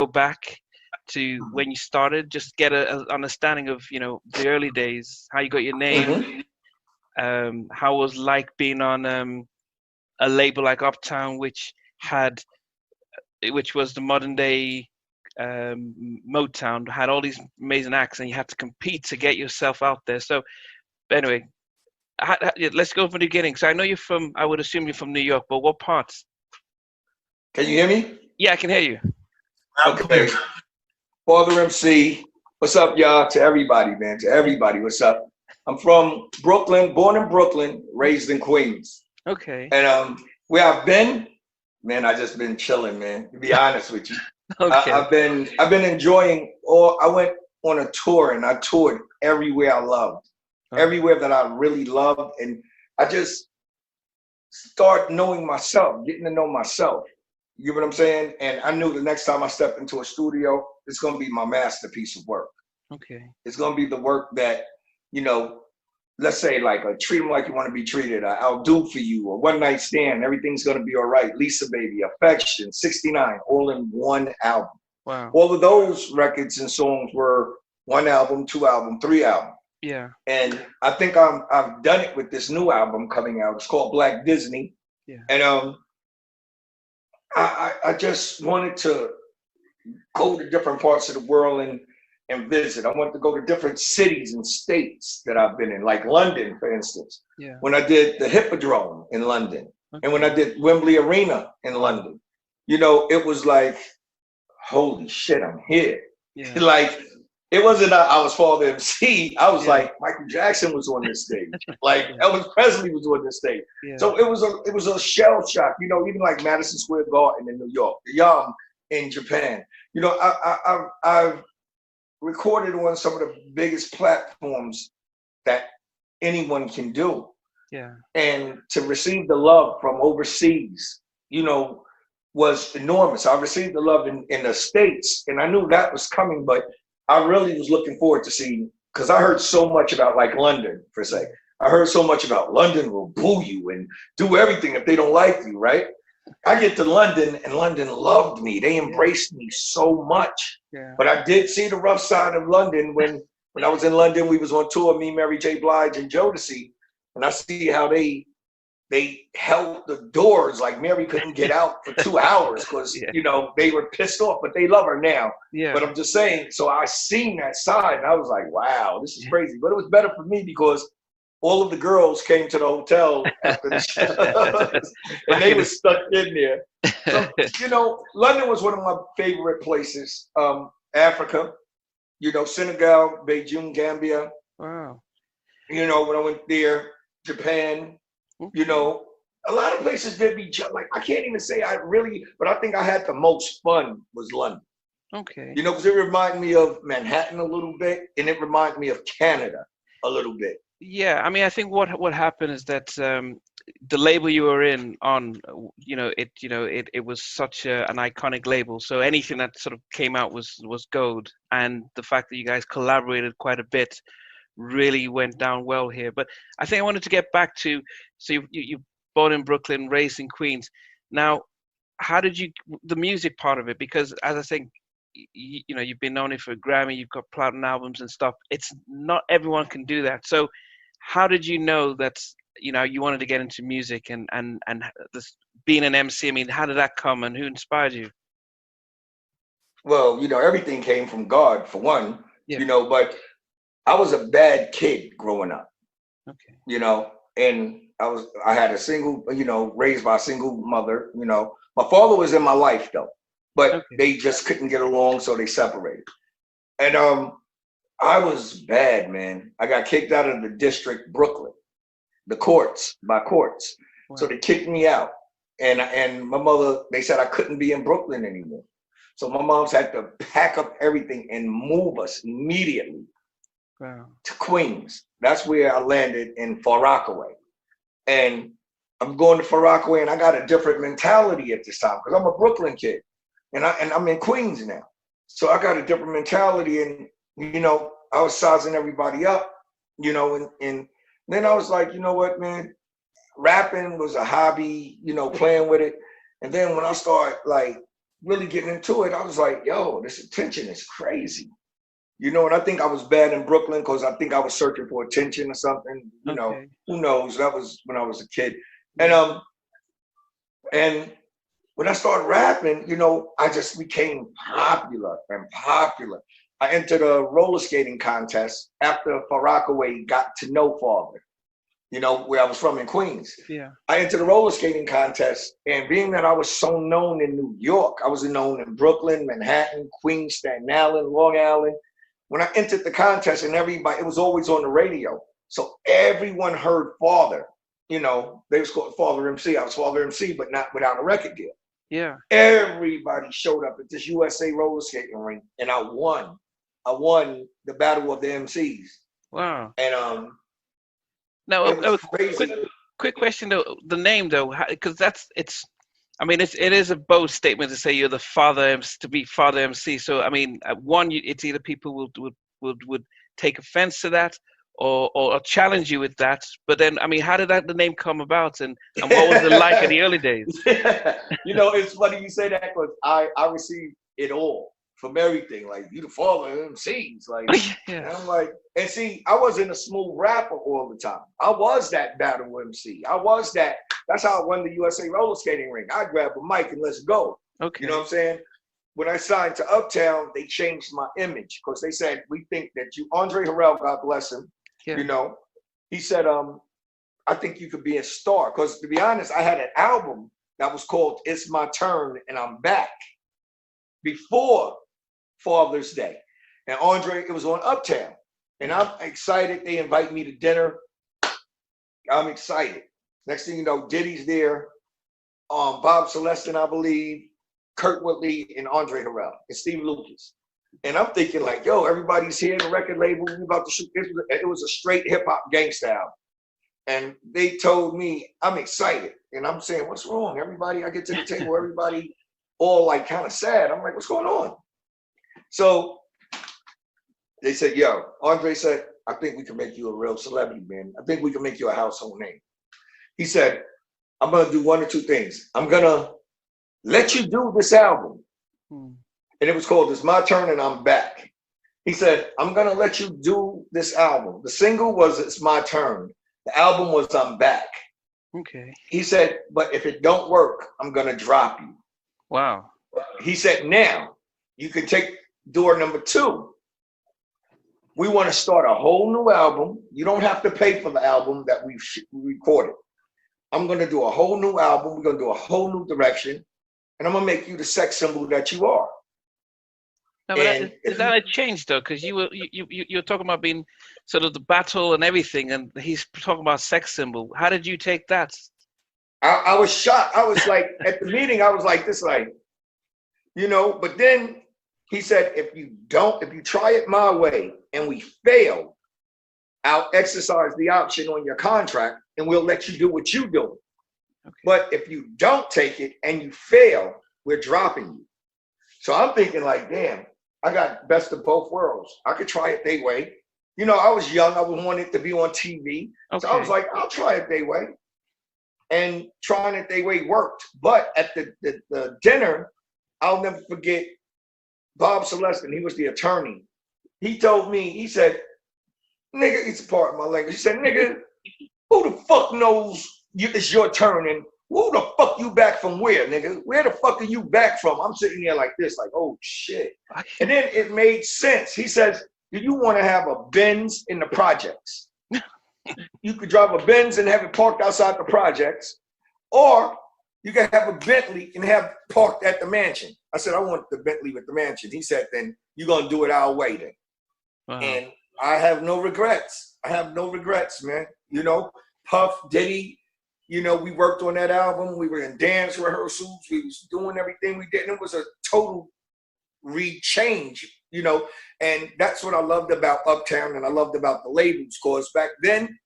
go back to when you started, just get a understanding of, the early days, how you got your name, how it was like being on a label like Uptown, which was the modern day Motown, had all these amazing acts, and you had to compete to get yourself out there. So, anyway, yeah, let's go from the beginning. So I know I would assume you're from New York, but what parts? Can you hear me? Yeah, I can hear you. Okay. Father MC, what's up, y'all? To everybody, man. To everybody, what's up? I'm from Brooklyn, born in Brooklyn, raised in Queens. Okay. And where I've been, man, I just been chilling, man. To be honest with you, Okay. I've been enjoying. I went on a tour and I toured everywhere I loved, everywhere that I really loved, and I just start knowing myself, getting to know myself. You get what I'm saying? And I knew the next time I stepped into a studio, it's going to be my masterpiece of work. Okay. It's going to be the work that, let's say like treat them like you want to be treated. I'll do for you. A one night stand. Everything's going to be all right. Lisa Baby, Affection, 69, all in one album. Wow. All of those records and songs were one album, two album, three album. Yeah. And I think I've done it with this new album coming out. It's called Black Disney. Yeah. And I just wanted to go to different parts of the world and visit. I wanted to go to different cities and states that I've been in, like London, for instance. Yeah. When I did the Hippodrome in London, and when I did Wembley Arena in London, it was like, holy shit, I'm here. Yeah. Like, it wasn't I was Father MC. I was like, Michael Jackson was on this stage. Like Elvis Presley was on this stage. Yeah. So it was a shell shock, even like Madison Square Garden in New York, the Yum in Japan. I've recorded on some of the biggest platforms that anyone can do. Yeah. And to receive the love from overseas, was enormous. I received the love in the States, and I knew that was coming, but I really was looking forward to seeing, because I heard so much about like London, per se. I heard so much about London will boo you and do everything if they don't like you, right? I get to London and London loved me. They embraced me so much. Yeah. But I did see the rough side of London when I was in London. We was on tour, me, Mary J. Blige, and Jodeci, and I see how they held the doors, like Mary couldn't get out for 2 hours because they were pissed off, but they love her now. Yeah. But I'm just saying, so I seen that side and I was like, wow, this is crazy. But it was better for me because all of the girls came to the hotel after the show and they were stuck in there. So, London was one of my favorite places. Africa, Senegal, Beijing, Gambia. Wow. When I went there, Japan. A lot of places did be like, I can't even say but I think I had the most fun was London. Okay. Because it reminded me of Manhattan a little bit, and it reminded me of Canada a little bit. Yeah, I mean, I think what happened is that the label you were on, it was such an iconic label. So anything that sort of came out was gold, and the fact that you guys collaborated quite a bit really went down well here. But I think I wanted to get back to, so you born in Brooklyn, raised in Queens. Now, how did the music part of it? Because as I think, you've been known for a Grammy, you've got platinum albums and stuff. It's not everyone can do that. So how did you know that, you wanted to get into music and this being an MC? I mean, how did that come and who inspired you? Well, everything came from God for one, but I was a bad kid growing up, and I had a single, raised by a single mother, my father was in my life though, but they just couldn't get along. So they separated. And I was bad, man. I got kicked out of the district, Brooklyn, by courts. Wow. So they kicked me out. And my mother, they said I couldn't be in Brooklyn anymore. So my mom's had to pack up everything and move us immediately. Wow. To Queens. That's where I landed in Far Rockaway. And I'm going to Far Rockaway, and I got a different mentality at this time because I'm a Brooklyn kid, and I'm in Queens now. So I got a different mentality, and I was sizing everybody up, and then I was like, you know what, man, rapping was a hobby, playing with it. And then when I started like really getting into it, I was like, yo, this attention is crazy. You know, and I think I was bad in Brooklyn because I think I was searching for attention or something. You know, who knows? That was when I was a kid. And when I started rapping, you know, I just became popular and popular. I entered a roller skating contest after Farakaway got to know Father, you know, where I was from in Queens. Yeah. I entered a roller skating contest, and being that I was so known in New York, I was known in Brooklyn, Manhattan, Queens, Staten Island, Long Island. When I entered the contest, and everybody, it was always on the radio. So everyone heard Father. You know, they was called Father MC. I was Father MC, but not without a record deal. Yeah. Everybody showed up at this USA roller skating rink, and I won. I won the battle of the MCs. Wow. And now, quick question though. The name though, because it is a bold statement to say you're the father MC, to be Father MC. So I mean, it's either people would take offense to that, or challenge you with that. But then, I mean, how did the name come about, and what was it like in the early days? You know, it's funny you say that because I received it all from everything. Like, you the father of MCs. Like, and I'm like, and see, I wasn't a smooth rapper all the time. I was that battle MC. I was that. That's how I won the USA roller skating ring. I grab a mic and let's go. Okay. You know what I'm saying? When I signed to Uptown, they changed my image because they said, we think that you, Andre Harrell, God bless him, you know, he said, I think you could be a star. Because to be honest, I had an album that was called It's My Turn and I'm Back before Father's Day. And Andre, it was on Uptown. And I'm excited. They invite me to dinner. I'm excited. Next thing you know, Diddy's there. Bob Celestin, I believe, Kurt Whitley, and Andre Harrell, and Steve Lucas. And I'm thinking like, yo, everybody's here, the record label, we about to shoot. It was a straight hip hop gangsta album. And they told me, I'm excited. And I'm saying, what's wrong? Everybody, I get to the table, everybody all like kind of sad. I'm like, what's going on? So they said, yo, Andre said, I think we can make you a real celebrity, man. I think we can make you a household name. He said, I'm going to do one or two things. I'm going to let you do this album. And it was called It's My Turn and I'm Back. He said, I'm going to let you do this album. The single was It's My Turn. The album was I'm Back. Okay. He said, but if it don't work, I'm going to drop you. Wow. He said, now you can take door number 2. We want to start a whole new album. You don't have to pay for the album that we recorded. I'm going to do a whole new album. We're going to do a whole new direction. And I'm going to make you the sex symbol that you are. No, but is that a change though? Because you're talking about being sort of the battle and everything, and he's talking about sex symbol. How did you take that? I was shocked. I was like, at the meeting, I was like this, like, you know, but then he said, if you try it my way and we fail, I'll exercise the option on your contract and we'll let you do what you do. Okay. But if you don't take it and you fail, we're dropping you. So I'm thinking like, damn, I got best of both worlds. I could try it their way. You know, I was young. I was wanting to be on TV. Okay. So I was like, I'll try it their way. And trying it their way worked. But at the dinner, I'll never forget Bob Celestin. He was the attorney. He told me, he said, nigga, it's a part of my language. He said, nigga, who the fuck knows it's your turn? And who the fuck you back from where, nigga? Where the fuck are you back from? I'm sitting there like this, like, oh shit. And then it made sense. He says, do you want to have a Benz in the projects? You could drive a Benz and have it parked outside the projects, or you can have a Bentley and have it parked at the mansion. I said, I want the Bentley with the mansion. He said, then you're going to do it our way then. Wow. And I have no regrets. I have no regrets, man. You know, Puff, Diddy, you know, we worked on that album. We were in dance rehearsals. We was doing everything we did. And it was a total rechange, you know. And that's what I loved about Uptown and I loved about the labels, because back then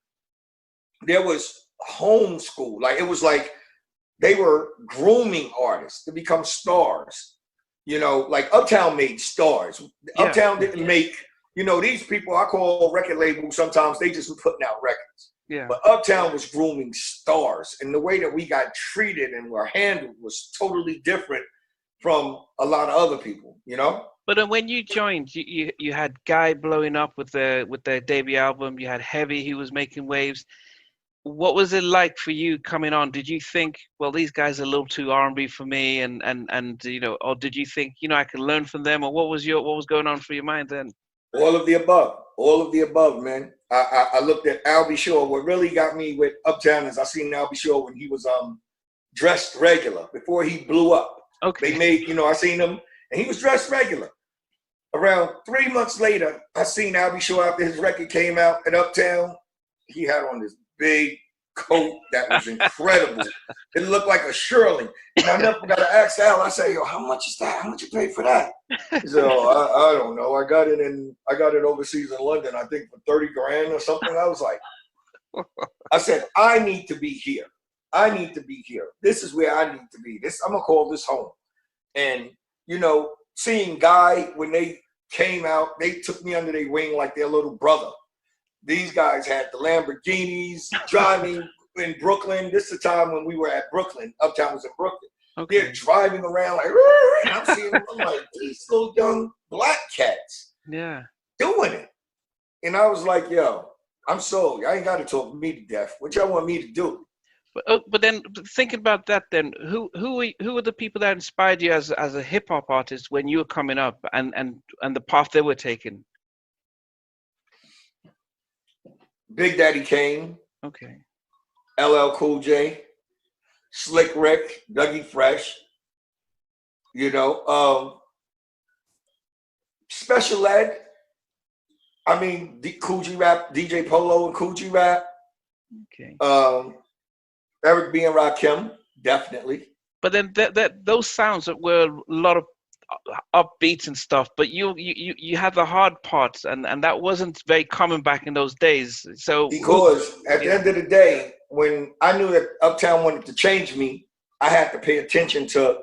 there was homeschool. Like, it was like they were grooming artists to become stars. You know, like Uptown made stars. Yeah. Uptown didn't make, you know, these people I call record labels, sometimes they just were putting out records. Yeah. But Uptown was grooming stars. And the way that we got treated and were handled was totally different from a lot of other people, you know? But then when you joined, you had Guy blowing up with their debut album. You had Heavy, he was making waves. What was it like for you coming on? Did you think, well, these guys are a little too R&B for me, and you know, or did you think, you know, I can learn from them, or what was going on for your mind then? All of the above. All of the above, man. I looked at Albie Shore. What really got me with Uptown is I seen Albie Shore when he was dressed regular before he blew up. Okay. They made, you know, I seen him and he was dressed regular. Around 3 months later, I seen Albie Shore after his record came out at Uptown. He had on this big coat that was incredible. It looked like a Shirley. And I never got to ask Al. I say, yo, how much is that? How much you paid for that? He said, oh, I don't know. I got it overseas in London, I think for 30 grand or something. I was like, I said, I need to be here. I need to be here. This is where I need to be. I'm gonna call this home. And you know, seeing Guy when they came out, they took me under their wing like their little brother. These guys had the Lamborghinis driving in Brooklyn. This is the time when we were at Brooklyn. Uptown was in Brooklyn. Okay. They're driving around like, and I'm seeing them, I'm like, these little young black cats, yeah, doing it. And I was like, yo, I'm sold. I ain't got to talk me to death. What y'all want me to do? But then thinking about that, then who were the people that inspired you as a hip hop artist when you were coming up, and the path they were taking? Big Daddy Kane. Okay. LL Cool J, Slick Rick, Dougie Fresh. You know, Special Ed. I mean, Coogee Rap, DJ Polo and Coogee Rap. Okay. Eric B. and Rakim, definitely. But then those sounds that were a lot of upbeats and stuff, but you had the hard parts, and that wasn't very common back in those days. So because at the end of the day, when I knew that Uptown wanted to change me, I had to pay attention to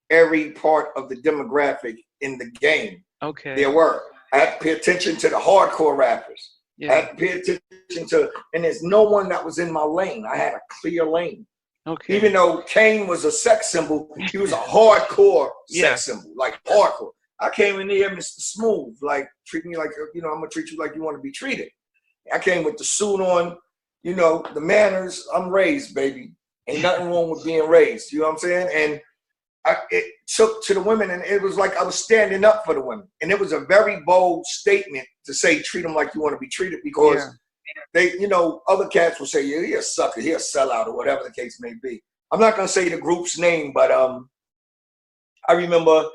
every part of the demographic in the game. Okay. There were. I had to pay attention to the hardcore rappers. Yeah. I had to pay attention to, and there's no one that was in my lane. I had a clear lane. Okay. Even though Kane was a sex symbol, he was a hardcore sex symbol, like hardcore. I came in there, Mr. Smooth, like treat me like, you know, I'm gonna treat you like you want to be treated. I came with the suit on, you know, the manners. I'm raised, baby. Ain't nothing wrong with being raised. You know what I'm saying? And it took to the women, and it was like I was standing up for the women. And it was a very bold statement to say, treat them like you want to be treated, because they, you know, other cats will say, yeah, he a sucker, he a sellout, or whatever the case may be. I'm not going to say the group's name, but I remember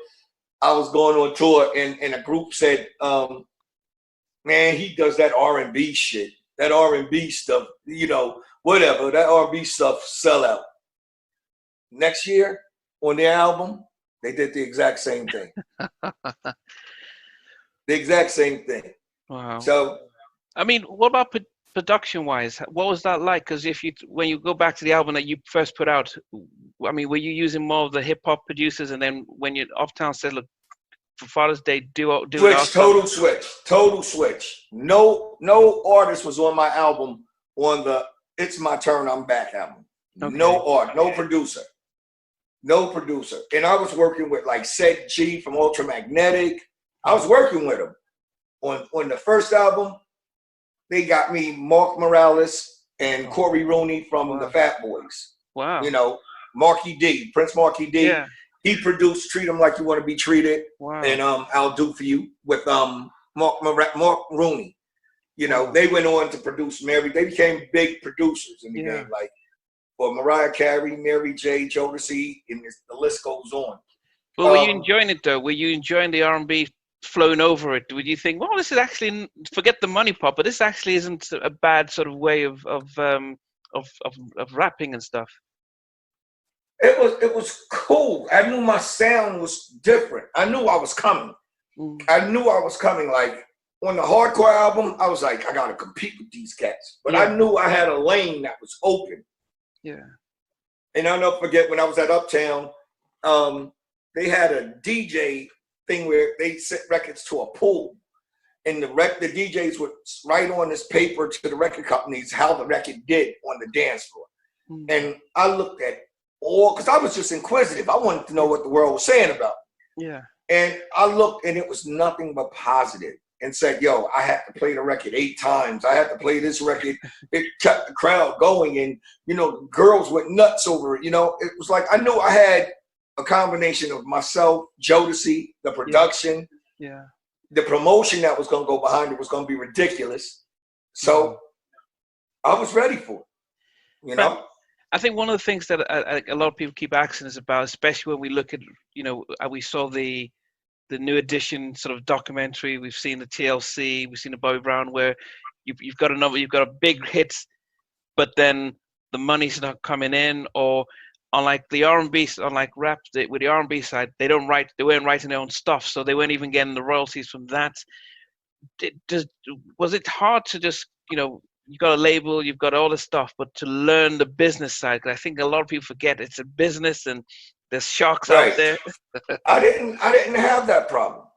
I was going on tour, and a group said, man, he does that R&B shit, that R&B stuff, you know, whatever, that R&B stuff sell out. Next year, on their album, they did the exact same thing. The exact same thing. Wow. So, I mean, what about production-wise? What was that like? Because when you go back to the album that you first put out, I mean, were you using more of the hip-hop producers, and then when you Uptown said, look, for Father's Day, do switch, total switch. No artist was on my album on the It's My Turn, I'm Back album. Okay. No producer. No producer. And I was working with like Seth G from Ultramagnetic. I was working with him. On the first album, they got me Mark Morales and Corey Rooney from the Fat Boys. Wow. You know, Marky D, Prince Marky D. Yeah. He produced Treat 'Em Like You Want to Be Treated. Wow. And I'll Do For You with Mark Rooney. You know, they went on to produce Mary. They became big producers in the game. Like, for Mariah Carey, Mary J, Jodeci, and the list goes on. But were you enjoying it though? Were you enjoying the R&B flowing over it? Would you think, well, this is actually, forget the money pop, but this actually isn't a bad sort of way of rapping and stuff? It was cool. I knew my sound was different. I knew I was coming. I knew I was coming. Like on the hardcore album, I was like, I gotta compete with these cats. But I knew I had a lane that was open. Yeah. And I'll never forget when I was at Uptown, they had a DJ thing where they sent records to a pool. And the DJs would write on this paper to the record companies how the record did on the dance floor. And I looked at or because I was just inquisitive. I wanted to know what the world was saying about me. Yeah. And I looked, and it was nothing but positive, and said, yo, I had to play the record 8 times. I had to play this record. It kept the crowd going, and, you know, girls went nuts over it. You know, it was like I knew I had a combination of myself, Jodeci, the production, the promotion that was going to go behind it was going to be ridiculous. So I was ready for it, you know? I think one of the things that a lot of people keep asking us about, especially when we look at, you know, we saw the New Edition sort of documentary, we've seen the TLC, we've seen the Bobby Brown, where you've got a big hits, but then the money's not coming in, or unlike the R&B, unlike rap, with the R&B side, they weren't writing their own stuff, so they weren't even getting the royalties from that. Was it hard to just, you know, you got a label, you've got all this stuff, but to learn the business side? Because I think a lot of people forget it's a business and there's sharks out there. I didn't have that problem.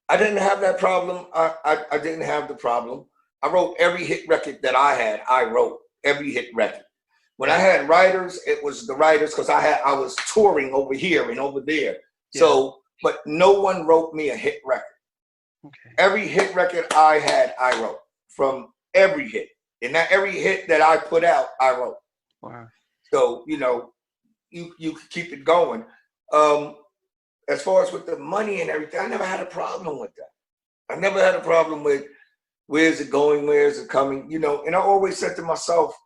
I didn't have that problem. I didn't have the problem. I wrote every hit record that I had. I wrote every hit record. When I had writers, it was the writers, because I was touring over here and over there. Yeah. So, but no one wrote me a hit record. Okay. Every hit record I had, I wrote, from every hit. And not every hit that I put out, I wrote. Wow. So, you know, you keep it going. As far as with the money and everything, I never had a problem with that. I never had a problem with where's it going, where is it coming, you know. And I always said to myself,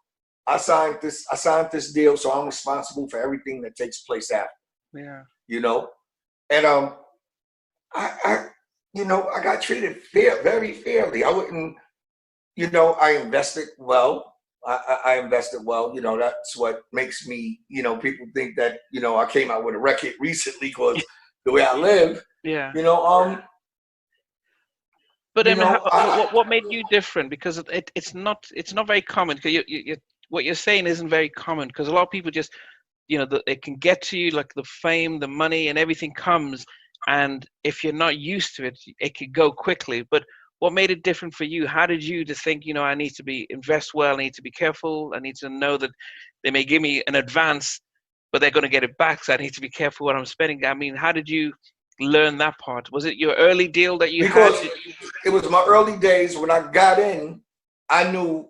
I signed this deal, so I'm responsible for everything that takes place after. Yeah. You know, and I you know, I got treated very fairly. I wouldn't, you know, I invested well. I invested well. You know, that's what makes me, you know, people think that, you know, I came out with a record recently because the way I live. Yeah. You know, but I mean, what made you different? Because it's not very common. Because what you're saying isn't very common. Because a lot of people just, you know, it can get to you, like the fame, the money, and everything comes. And if you're not used to it, it could go quickly. But what made it different for you? How did you just think, you know, I need to invest well, I need to be careful, I need to know that they may give me an advance, but they're going to get it back, so I need to be careful what I'm spending. I mean, how did you learn that part? Was it your early deal that you had? Because it was my early days. When I got in, I knew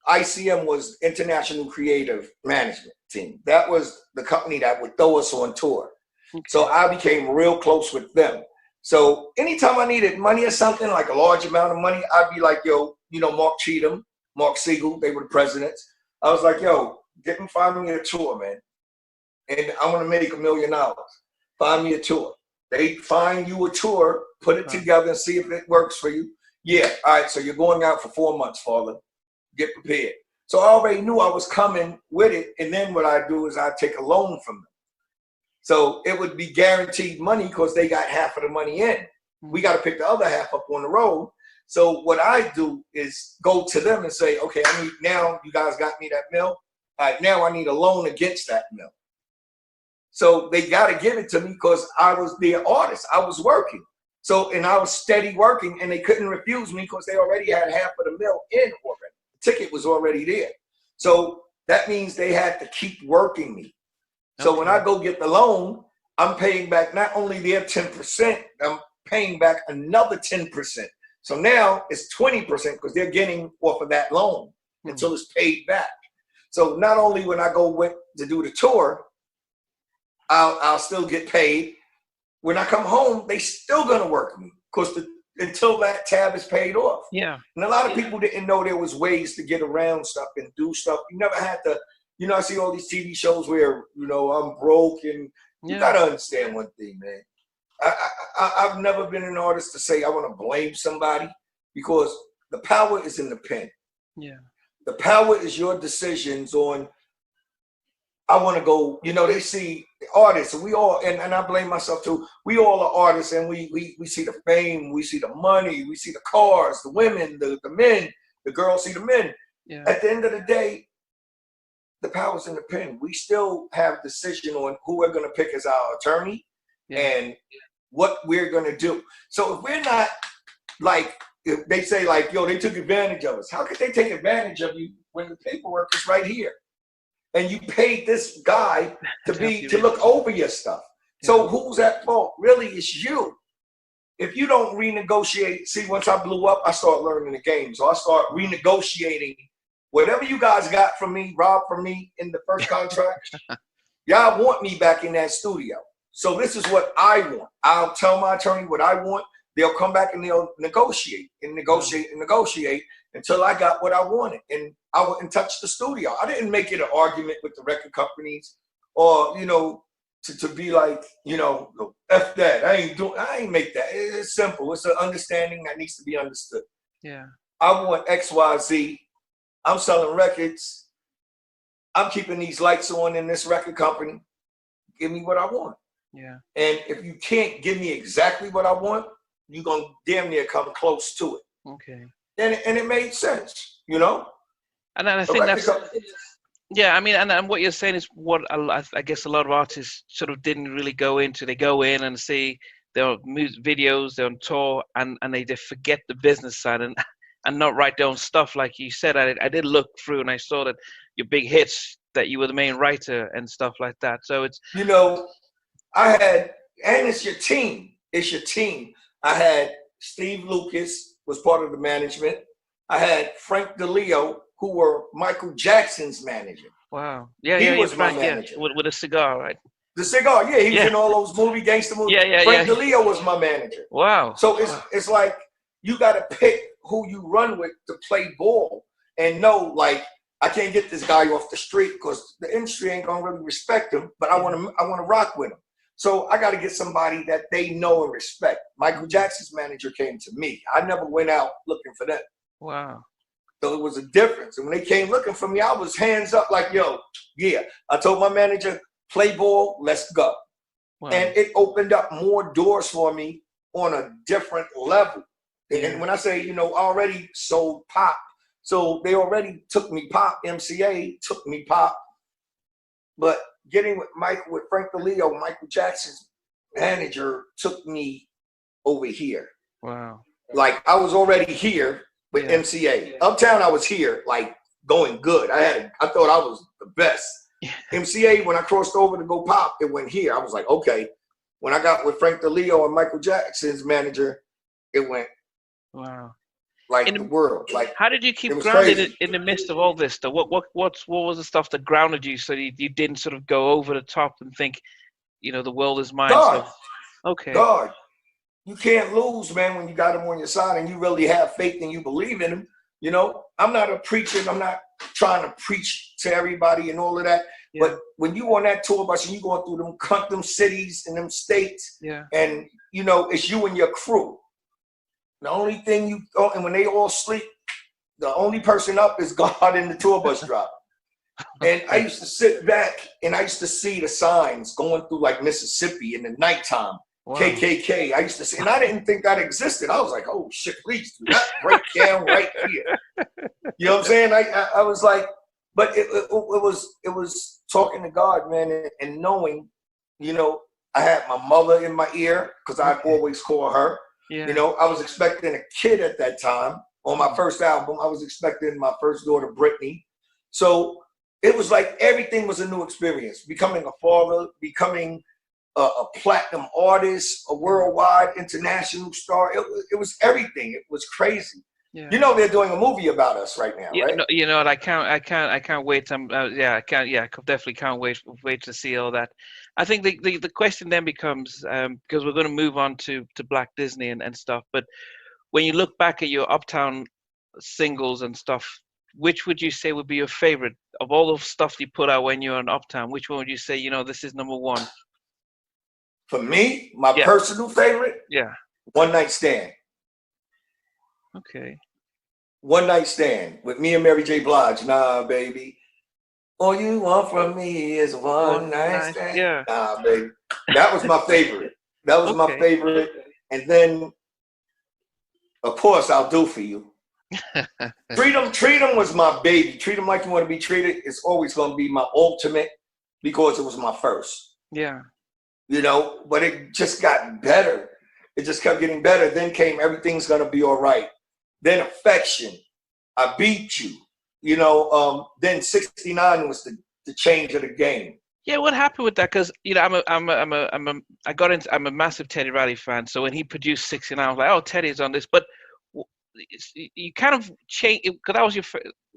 ICM was International Creative Management Team. That was the company that would throw us on tour. Okay. So I became real close with them. So anytime I needed money or something, like a large amount of money, I'd be like, yo, you know, Mark Cheatham, Mark Siegel, they were the presidents. I was like, yo, find me a tour, man. And I want to make $1 million. Find me a tour. They find you a tour, put it together and see if it works for you. Yeah, all right, so you're going out for 4 months, father. Get prepared. So I already knew I was coming with it. And then what I do is I take a loan from them. So it would be guaranteed money because they got half of the money in. We got to pick the other half up on the road. So what I do is go to them and say, okay, now you guys got me that $1 million. All right, now I need a loan against that $1 million. So they got to give it to me because I was their artist. I was working. So, and I was steady working, and they couldn't refuse me because they already had half of the $1 million in already. The ticket was already there. So that means they had to keep working me. So when I go get the loan, I'm paying back not only their 10%, I'm paying back another 10%. So now it's 20% because they're getting off of that loan until it's paid back. So not only when I go to do the tour, I'll still get paid. When I come home, they still gonna work me because until that tab is paid off. Yeah. And a lot of people didn't know there was ways to get around stuff and do stuff. You never had to. You know, I see all these TV shows where, you know, I'm broke, and you got to understand one thing, man. I've never been an artist to say I want to blame somebody, because the power is in the pen. Yeah. The power is your decisions on, I want to go, you know, they see artists, and we all, and I blame myself too, we all are artists, and we see the fame, we see the money, we see the cars, the women, the men, the girls see the men. Yeah. At the end of the day, the power's in the pen. We still have decision on who we're going to pick as our attorney and what we're going to do. So if we're not, like, if they say, like, yo, they took advantage of us. How could they take advantage of you when the paperwork is right here? and you paid this guy to look over your stuff. So who's at fault? Really, it's you. If you don't renegotiate, see, once I blew up, I started learning the game. So I start renegotiating whatever you guys got from me, robbed from me in the first contract. Y'all want me back in that studio. So this is what I want. I'll tell my attorney what I want. They'll come back and they'll negotiate and negotiate and negotiate until I got what I wanted. And I wouldn't touch the studio. I didn't make it an argument with the record companies or, you know, to be like, you know, F that. I ain't make that. It's simple. It's an understanding that needs to be understood. Yeah. I want XYZ. I'm selling records. I'm keeping these lights on in this record company. Give me what I want. Yeah. And if you can't give me exactly what I want, you're going to damn near come close to it. Okay. And it made sense, you know? And then I think that's... Yeah, I mean, and what you're saying is what I guess a lot of artists sort of didn't really go into. They go in and see their music videos, they're on tour, and they just forget the business side and not write their own stuff. Like you said, I did look through and I saw that your big hits, that you were the main writer and stuff like that. So it's... You know, and it's your team. It's your team. I had Steve Lucas was part of the management. I had Frank DeLeo, who were Michael Jackson's manager. Wow. Yeah, he was my manager. With a cigar, right? The cigar, yeah. He was in all those gangster movies. Frank DeLeo was my manager. Wow. So it's like you got to pick who you run with to play ball and know, like, I can't get this guy off the street because the industry ain't gonna really respect him, but I want to rock with him. So I got to get somebody that they know and respect. Michael Jackson's manager came to me. I never went out looking for them. Wow. So it was a difference. And when they came looking for me, I was hands up like, yo, yeah. I told my manager, play ball, let's go. Wow. And it opened up more doors for me on a different level. Yeah. And when I say, you know, I already sold pop. So they already took me pop. MCA took me pop. But getting with Frank DeLeo, Michael Jackson's manager, took me over here. Wow. Like I was already here with MCA. Uptown, I was here, like going good. I thought I was the best. Yeah. MCA, when I crossed over to go pop, it went here. I was like, okay. When I got with Frank DeLeo and Michael Jackson's manager, it went like the world. Like, how did you keep grounded in the midst of all this stuff? What was the stuff that grounded you so you didn't sort of go over the top and think, you know, the world is mine? God. So, okay. God. You can't lose, man, when you got him on your side and you really have faith and you believe in him. You know, I'm not a preacher. I'm not trying to preach to everybody and all of that. Yeah. But when you on that tour bus and you going through them cities and them states, and, you know, it's you and your crew. The only thing and when they all sleep, the only person up is God and the tour bus driver. And I used to sit back and I used to see the signs going through like Mississippi in the nighttime. Wow. KKK. I used to see, and I didn't think that existed. I was like, oh shit, please do not break down right here. You know what I'm saying? I was like, but it was talking to God, man, and knowing, you know, I had my mother in my ear because I'd always call her. Yeah. You know, I was expecting a kid at that time. On my first album, I was expecting my first daughter, Brittany. So it was like everything was a new experience. Becoming a father, becoming a platinum artist, a worldwide international star. It was everything. It was crazy. Yeah. You know, they're doing a movie about us right now, right? No, you know, I can't wait. I definitely can't wait to see all that. I think the question then becomes, because we're going to move on to Black Disney and stuff, but when you look back at your Uptown singles and stuff, which would you say would be your favorite of all the stuff you put out when you're on Uptown? Which one would you say, you know, this is number one? For me, my personal favorite, One Night Stand. Okay. One Night Stand with me and Mary J. Blige. Nah, baby. All you want from me is one night stand. Yeah. Nah, baby. That was my favorite. That was my favorite. And then, of course, I'll Do For You. Treat 'em was my baby. Treat 'em like you want to be treated. It's always going to be my ultimate because it was my first. Yeah. You know, but it just got better. It just kept getting better. Then came Everything's Gonna Be All Right. Then Affection. I Beat You. You know, then 69 was the change of the game. Yeah, what happened with that? Because I'm a massive Teddy Riley fan. So when he produced 69, I was like, oh, Teddy's on this. But you kind of changed because that was your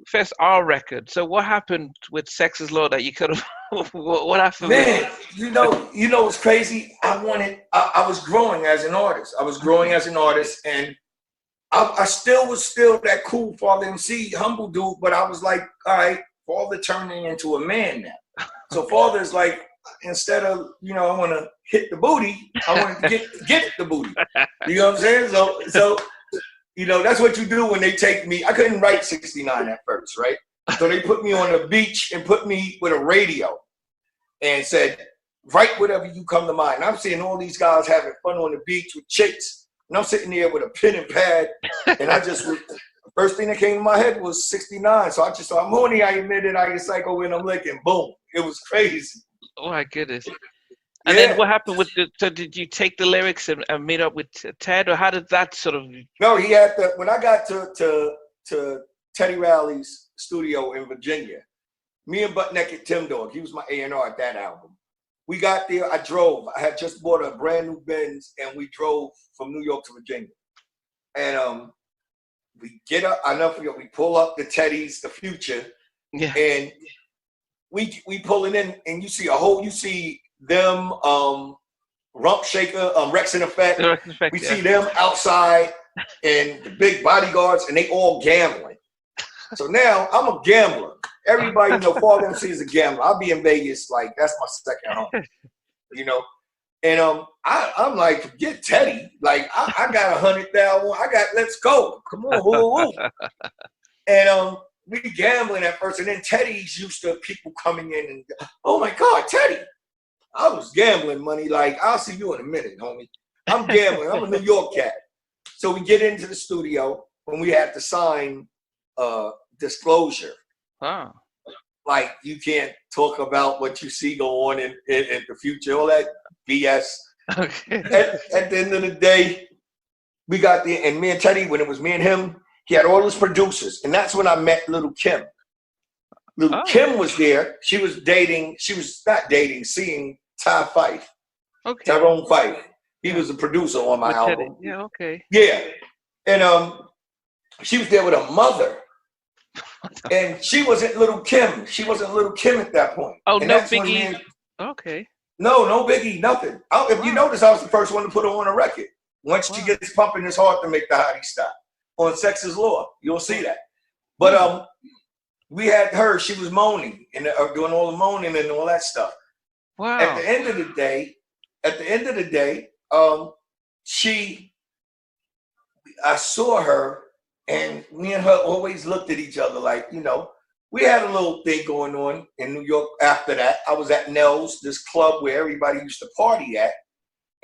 first R record. So what happened with Sex is Law that you could have? What happened? Man, you know what's crazy? I was growing as an artist. And I still was that cool Father MC, humble dude. But I was like, all right, Father turning into a man now. So Father's like, instead of, I want to hit the booty, I want to get the booty. You know what I'm saying? So that's what you do when they take me. I couldn't write 69 at first, right? So they put me on the beach and put me with a radio and said, write whatever you come to mind. And I'm seeing all these guys having fun on the beach with chicks. And I'm sitting there with a pen and pad. And the first thing that came to my head was 69. So I'm horny, I admit it, I get psycho when I'm licking. Boom. It was crazy. Oh my goodness. And then what happened with so did you take the lyrics and meet up with Ted, or how did that sort of? No, he had when I got to Teddy Riley's studio in Virginia, me and Butt Naked Tim Dog, he was my A&R at that album. We got there, I drove. I had just bought a brand new Benz and we drove from New York to Virginia. And we get up, we pull up the Teddy's, the Future, and we pulling in, and you see them, Rump Shaker, Rex in Effect. We see them outside, and the big bodyguards, and they all gambling. So now I'm a gambler. Everybody Father MC is a gambler. I'll be in Vegas, like that's my second home, And I'm like, forget Teddy. Like I got 100,000. Let's go. Come on, woo. And we gambling at first, and then Teddy's used to people coming in and, oh my God, Teddy. I was gambling money. Like, I'll see you in a minute, homie. I'm gambling. I'm a New York cat. So we get into the studio when we had to sign disclosure. Huh. Like, you can't talk about what you see go on in the future, all that BS. Okay. At the end of the day, we got there, and me and Teddy, when it was me and him, he had all his producers, and that's when I met Little Kim. Kim was there. She was not dating, seeing Ty Fife. Okay. Tyrone Fife. He was a producer on my album. Teddy. Yeah, okay. Yeah. And she was there with her mother. And she wasn't Little Kim. She wasn't Little Kim at that point. Oh, and no Biggie. Okay. No Biggie, nothing. If you notice, I was the first one to put her on a record. Once she gets pumping, it's hard to make the hottie stop. On Sex is Law, you'll see that. But we had her. She was moaning and doing all the moaning and all that stuff. Wow. At the end of the day, I saw her, and me and her always looked at each other like, we had a little thing going on in New York. After that, I was at Nell's, this club where everybody used to party at,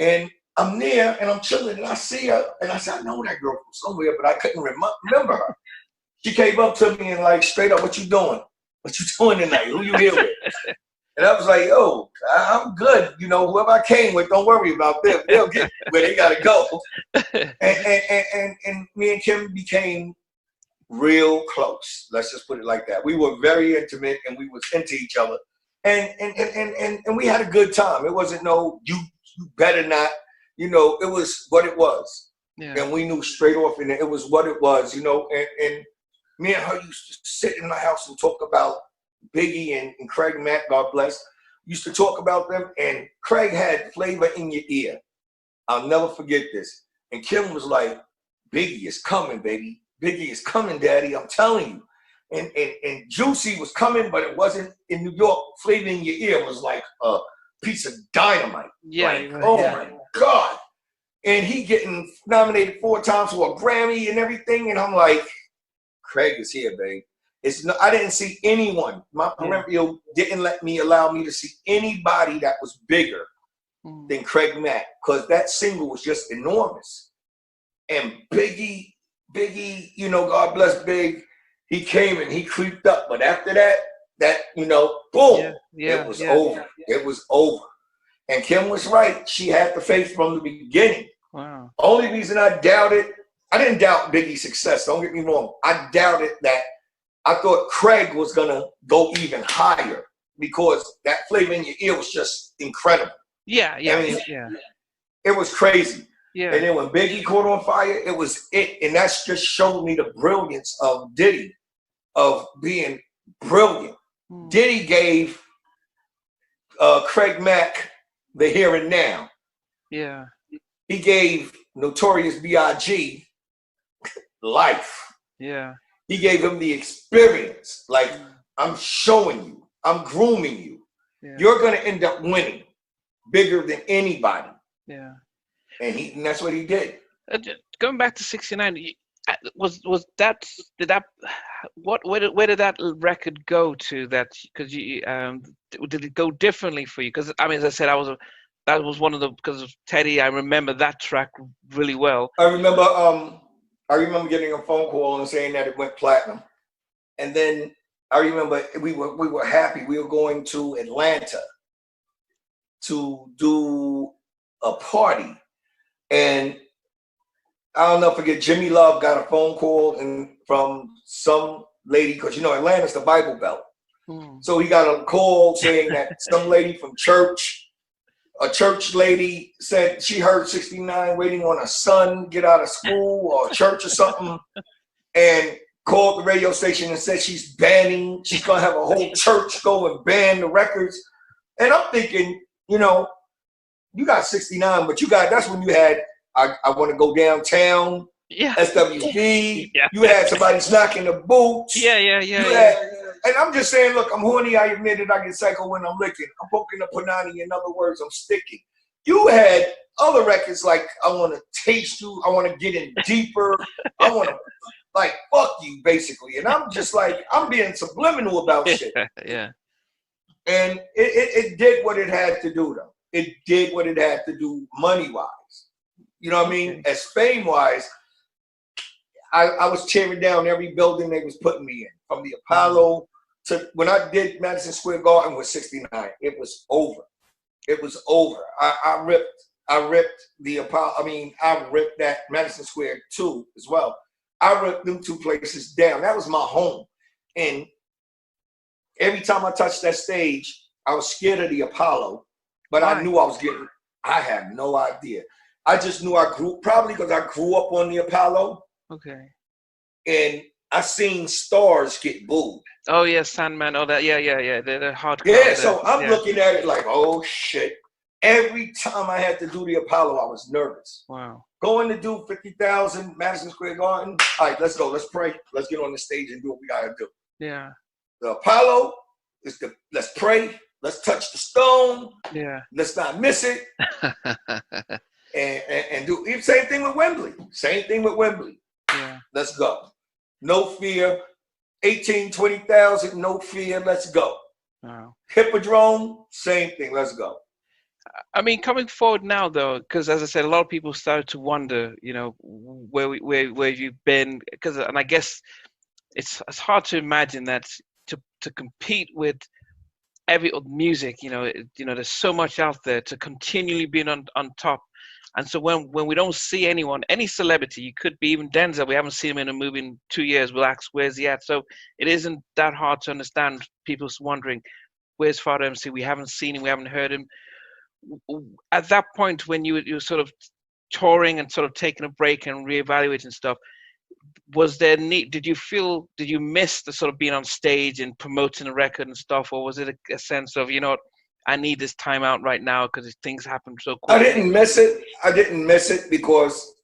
and I'm there and I'm chilling and I see her and I said, I know that girl from somewhere, but I couldn't remember her. She came up to me and like, straight up, what you doing? What you doing tonight? Who you here with? And I was like, yo, I'm good. Whoever I came with, don't worry about them. They'll get where they gotta go. And me and Kim became real close. Let's just put it like that. We were very intimate and we was into each other. And we had a good time. It wasn't no, you better not. It was what it was. Yeah. And we knew straight off, and it was what it was, and me and her used to sit in my house and talk about Biggie and Craig Mack, God bless. Used to talk about them, and Craig had Flavor in Your Ear. I'll never forget this. And Kim was like, Biggie is coming, baby. Biggie is coming, daddy, I'm telling you. And Juicy was coming, but it wasn't in New York. Flavor in Your Ear was like a piece of dynamite. Yeah. Like, my God. And he getting nominated 4 times for a Grammy and everything. And I'm like, Craig is here, babe. I didn't see anyone. My parental didn't allow me to see anybody that was bigger than Craig Mack, because that single was just enormous. And Biggie, God bless Big, he came and he creeped up. But after that, boom, it was over. It was over. And Kim was right. She had the faith from the beginning. Wow. Only reason I didn't doubt Biggie's success. Don't get me wrong. I doubted that. I thought Craig was going to go even higher because that flavor in your ear was just incredible. Yeah, yeah, I mean, yeah. It was crazy. Yeah. And then when Biggie caught on fire, it was it. And that's just showed me the brilliance of Diddy, of being brilliant. Diddy gave Craig Mack the here and now. Yeah. He gave Notorious B.I.G. life. Yeah. He gave him the experience. Like, I'm showing you, I'm grooming you. Yeah. You're gonna end up winning bigger than anybody. Yeah. And that's what he did. Going back to '69, was that where did that record go to? That because you did it go differently for you? Because I mean, as I said, that was one of the, because of Teddy. I remember that track really well. I remember getting a phone call and saying that it went platinum, and then I remember we were happy. We were going to Atlanta to do a party. And I'll never forget, Jimmy Love got a phone call from some lady, because you know Atlanta's the Bible Belt. So he got a call saying that some lady from church, a church lady, said she heard 69 waiting on a son get out of school or church or something, and called the radio station and said she's gonna have a whole church go and ban the records. And I'm thinking, you know, you got 69, but that's when you had I Want to Go Downtown, SWV. Yeah. You had Somebody's Knocking the Boots. Yeah. And I'm just saying, look, I'm horny. I admit it. I get psycho when I'm licking. I'm poking the panani. In other words, I'm sticking. You had other records like I Want to Taste You. I Want to Get In Deeper. I want to, like, fuck you, basically. And I'm just like, I'm being subliminal about shit. Yeah. And it did what it had to do, though. It did what it had to do money-wise. You know what I mean? As fame-wise, I was tearing down every building they was putting me in. From the Apollo to when I did Madison Square Garden with 69, it was over. It was over. I ripped the Apollo. I mean, I ripped that Madison Square too as well. I ripped them two places down. That was my home. And every time I touched that stage, I was scared of the Apollo. But I knew I had no idea. I just knew probably because I grew up on the Apollo. Okay. And I seen stars get booed. Oh, yeah, Sandman, all that. Yeah. They're hard. Yeah, so I'm looking at it like, oh, shit. Every time I had to do the Apollo, I was nervous. Wow. Going to do 50,000 Madison Square Garden. All right, let's go. Let's pray. Let's get on the stage and do what we got to do. Yeah. The Apollo is let's pray. Let's touch the stone. Yeah. Let's not miss it. and do same thing with Wembley. Same thing with Wembley. Yeah. Let's go. No fear. 18, 20,000, no fear. Let's go. Wow. Hippodrome, same thing. Let's go. I mean, coming forward now, though, because as I said, a lot of people started to wonder, you know, where you've been, and I guess it's hard to imagine that to compete with every music, you know, there's so much out there to continually be on top. And so when we don't see anyone, any celebrity, you could be even Denzel, we haven't seen him in a movie in 2 years, we'll ask, where's he at? So it isn't that hard to understand people's wondering, where's Father MC? We haven't seen him, we haven't heard him. At that point, when you were sort of touring and sort of taking a break and reevaluating stuff, was there need? Did you miss the sort of being on stage and promoting a record and stuff, or was it a sense of, you know, I need this time out right now because things happen so quickly? I didn't miss it because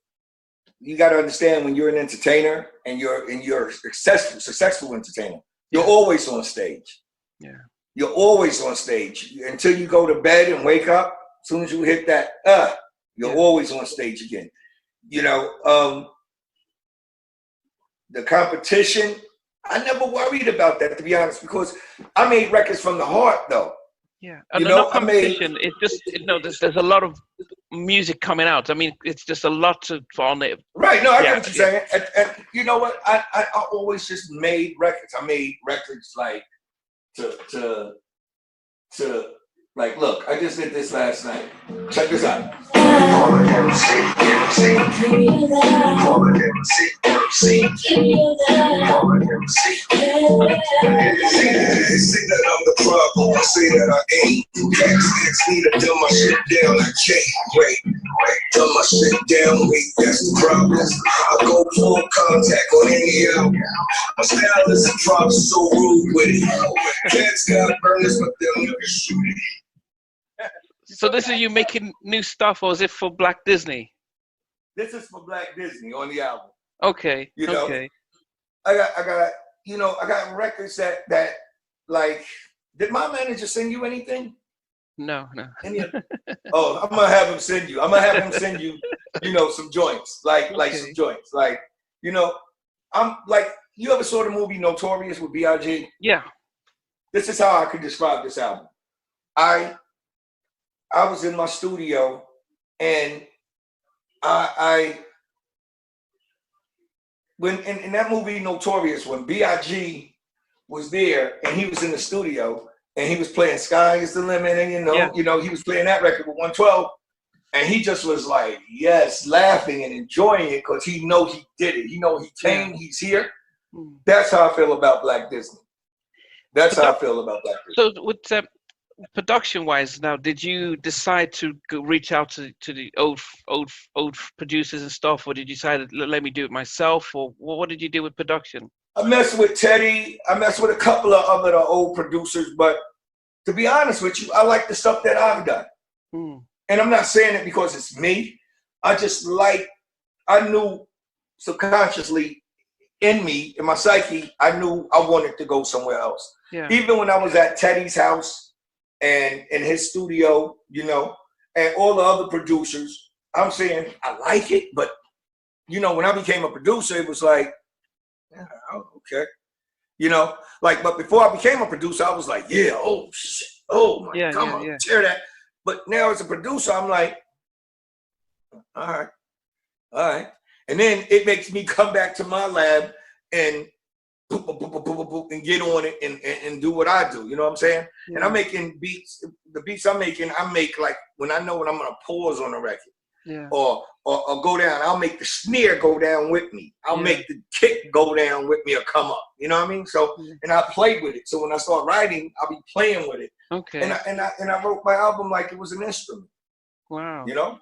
you got to understand, when you're an entertainer and you're successful entertainer, you're always on stage. Yeah. You're always on stage until you go to bed and wake up. As soon as you hit that, you're always on stage again. You know, the competition, I never worried about that, to be honest, because I made records from the heart, though. Yeah, no competition. It's just, you know, there's a lot of music coming out. I mean, it's just a lot to on it. Right. No, I get what you're saying. And you know what? I always just made records. I made records like to like, look, I just did this last night. Check this out. say that I ain't. Cats ask me to dumb my shit down. I can't. Wait. Dumb my shit down. Wait, that's the problem. I go full contact on any album. My style is a drop, so rude with it. Cats got burners, but they'll never shoot it. So this is you making new stuff, or is it for Black Disney? This is for Black Disney on the album. Okay. You know, okay. I got, you know, I got records that like, did my manager send you anything? No. Oh, I'm gonna have him send you. I'm gonna have him send you, you know, some joints, like some joints, like, you know, I'm like, you ever saw the movie Notorious with Blige? Yeah. This is how I could describe this album. I was in my studio, and when in that movie Notorious, when Big was there and he was in the studio and he was playing Sky is the Limit, and you know, he was playing that record with 112, and he just was like, yes, laughing and enjoying it because he know he did it. He know he came, he's here. That's how I feel about Black Disney. That's how I feel about Black Disney. So with production-wise, now, did you decide to reach out to the old producers and stuff, or did you decide, let me do it myself, or what did you do with production? I messed with Teddy. I messed with a couple of other old producers, but to be honest with you, I like the stuff that I've done. And I'm not saying it because it's me. I just like, I knew subconsciously in me, in my psyche, I knew I wanted to go somewhere else. Yeah. Even when I was at Teddy's house and in his studio, you know, and all the other producers, I'm saying I like it, but you know, when I became a producer, it was like, yeah, okay, you know, like, but before I became a producer, I was like, yeah, oh shit, oh my God, I'm gonna tear that. But now as a producer, I'm like, all right. And then it makes me come back to my lab and and get on it and do what I do. You know what I'm saying? Yeah. And I'm making beats. The beats I'm making, I make like when I know when I'm gonna pause on a record. Yeah. Or go down. I'll make the snare go down with me. I'll make the kick go down with me or come up. You know what I mean? So and I play with it. So when I start writing, I'll be playing with it. Okay. And I wrote my album like it was an instrument. Wow. You know?